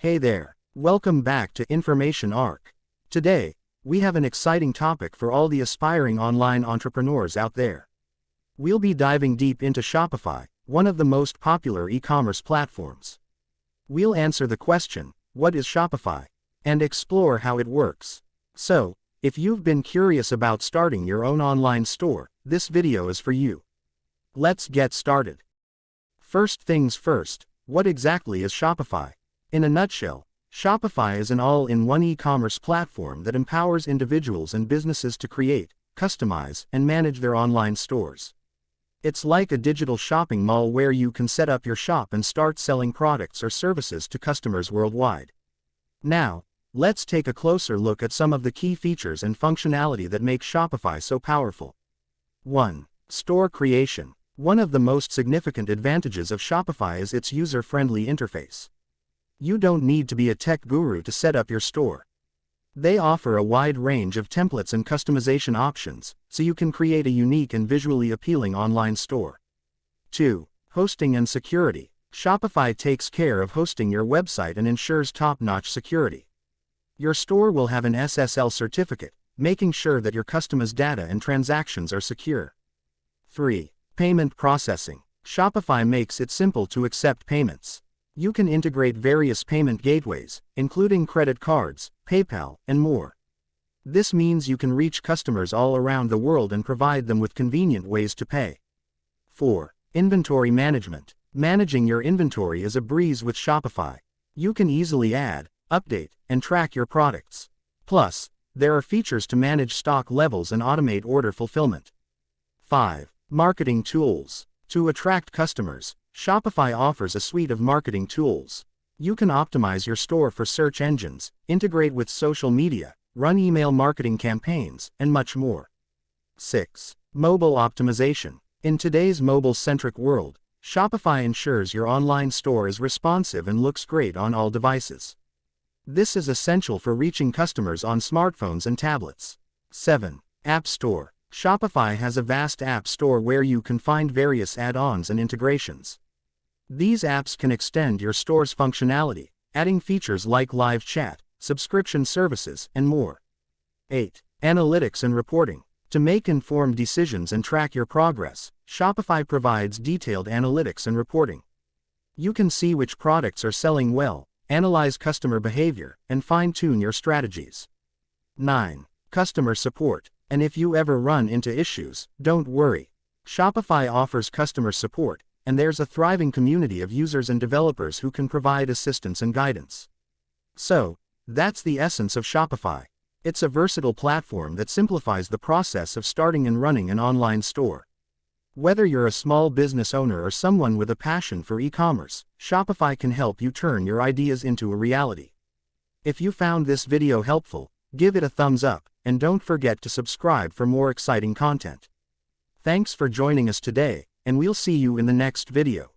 Hey there, welcome back to Information Arc. Today, we have an exciting topic for all the aspiring online entrepreneurs out there. We'll be diving deep into Shopify, one of the most popular e-commerce platforms. We'll answer the question, what is Shopify? And explore how it works. So, if you've been curious about starting your own online store, this video is for you. Let's get started. First things first, what exactly is Shopify? In a nutshell, Shopify is an all-in-one e-commerce platform that empowers individuals and businesses to create, customize, and manage their online stores. It's like a digital shopping mall where you can set up your shop and start selling products or services to customers worldwide. Now, let's take a closer look at some of the key features and functionality that make Shopify so powerful. 1. Store creation. One of the most significant advantages of Shopify is its user-friendly interface. You don't need to be a tech guru to set up your store. They offer a wide range of templates and customization options, so you can create a unique and visually appealing online store. 2. Hosting and security. Shopify takes care of hosting your website and ensures top-notch security. Your store will have an SSL certificate, making sure that your customers' data and transactions are secure. 3. Payment processing. Shopify makes it simple to accept payments. You can integrate various payment gateways, including credit cards, PayPal, and more. This means you can reach customers all around the world and provide them with convenient ways to pay. 4. Inventory management. Managing your inventory is a breeze with Shopify. You can easily add, update, and track your products. Plus, there are features to manage stock levels and automate order fulfillment. 5. Marketing tools. To attract customers, Shopify offers a suite of marketing tools. You can optimize your store for search engines, integrate with social media, run email marketing campaigns, and much more. 6. Mobile optimization. In today's mobile-centric world, Shopify ensures your online store is responsive and looks great on all devices. This is essential for reaching customers on smartphones and tablets. 7. App Store. Shopify has a vast app store where you can find various add-ons and integrations. These apps can extend your store's functionality, adding features like live chat, subscription services, and more. 8. Analytics and reporting. To make informed decisions and track your progress, Shopify provides detailed analytics and reporting. You can see which products are selling well, analyze customer behavior, and fine-tune your strategies. 9. Customer support. And if you ever run into issues, don't worry. Shopify offers customer support, and there's a thriving community of users and developers who can provide assistance and guidance. So, that's the essence of Shopify. It's a versatile platform that simplifies the process of starting and running an online store. Whether you're a small business owner or someone with a passion for e-commerce, Shopify can help you turn your ideas into a reality. If you found this video helpful, give it a thumbs up, and don't forget to subscribe for more exciting content. Thanks for joining us today, and we'll see you in the next video.